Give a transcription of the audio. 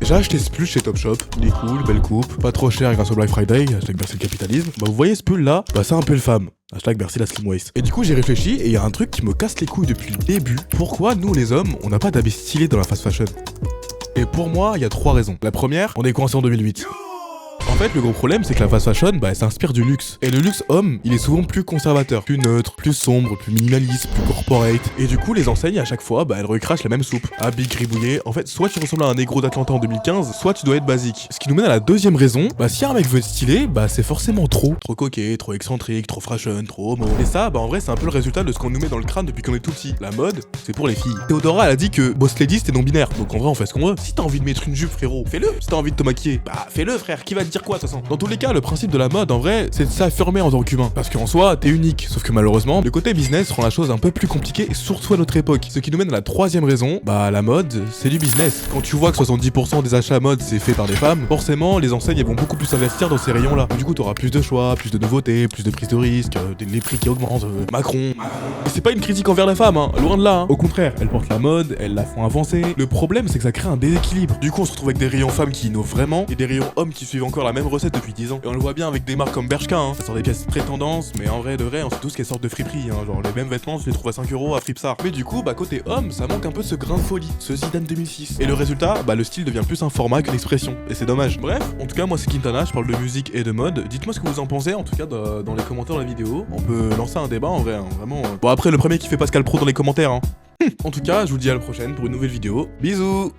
J'ai acheté ce pull chez Topshop, il est cool, belle coupe, pas trop cher grâce au Black Friday, hashtag merci le capitalisme. Bah vous voyez ce pull là, bah c'est un pull femme. Hashtag merci la slim waist. Et du coup j'ai réfléchi et il y a un truc qui me casse les couilles depuis le début. Pourquoi nous les hommes, on n'a pas d'habits stylés dans la fast fashion? Et pour moi, il y a 3 raisons. La première, on est coincé en 2008. En fait, le gros problème, c'est que la fast fashion, bah, elle s'inspire du luxe. Et le luxe homme, il est souvent plus conservateur, plus neutre, plus sombre, plus minimaliste, plus corporate. Et du coup, les enseignes, à chaque fois, bah, elles recrachent la même soupe. Habits gribouillés. En fait, soit tu ressembles à un négro d'Atlanta en 2015, soit tu dois être basique. Ce qui nous mène à la deuxième raison, bah, si un mec veut être stylé, bah, c'est forcément trop. Trop coquet, trop excentrique, trop fashion, trop homo. Et ça, bah, en vrai, c'est un peu le résultat de ce qu'on nous met dans le crâne depuis qu'on est tout petit. La mode, c'est pour les filles. Théodora, elle a dit que boss lady, c'était non-binaire. Donc en vrai, on fait ce qu'on veut. Si t'as envie de mettre une jupe, frérot, fais-le. Si t'as envie de te maquiller, bah, fais-le, frère. Qui va te dire quoi, de toute façon? Dans tous les cas, le principe de la mode, en vrai, c'est de s'affirmer en tant qu'humain. Parce qu'en soi, t'es unique. Sauf que malheureusement, le côté business rend la chose un peu plus compliquée, surtout à notre époque. Ce qui nous mène à la troisième raison, bah la mode, c'est du business. Quand tu vois que 70% des achats mode, c'est fait par des femmes, forcément, les enseignes, elles vont beaucoup plus investir dans ces rayons-là. Du coup, t'auras plus de choix, plus de nouveautés, plus de prise de risque, les prix qui augmentent, Macron. Et c'est pas une critique envers la femme, hein, loin de là. Hein. Au contraire, elles portent la mode, elles la font avancer. Le problème, c'est que ça crée un déséquilibre. Du coup, on se retrouve avec des rayons femmes qui innovent vraiment, et des rayons hommes qui suivent encore la même recette depuis 10 ans. Et on le voit bien avec des marques comme Bershka, hein. Ça sort des pièces très tendances, mais en vrai de vrai, on sait tous qu'elles sortent de friperie, hein. Genre les mêmes vêtements, je les trouve à 5 € à Fripsar. Mais du coup, bah côté homme, ça manque un peu ce grain de folie, ce Zidane 2006. Et le résultat, bah le style devient plus un format qu'une expression. Et c'est dommage. Bref, en tout cas, moi c'est Quintana, je parle de musique et de mode. Dites-moi ce que vous en pensez, en tout cas dans les commentaires de la vidéo. On peut lancer un débat en vrai, hein, vraiment. Bon après, le premier qui fait Pascal Pro dans les commentaires, hein. En tout cas, je vous dis à la prochaine pour une nouvelle vidéo. Bisous.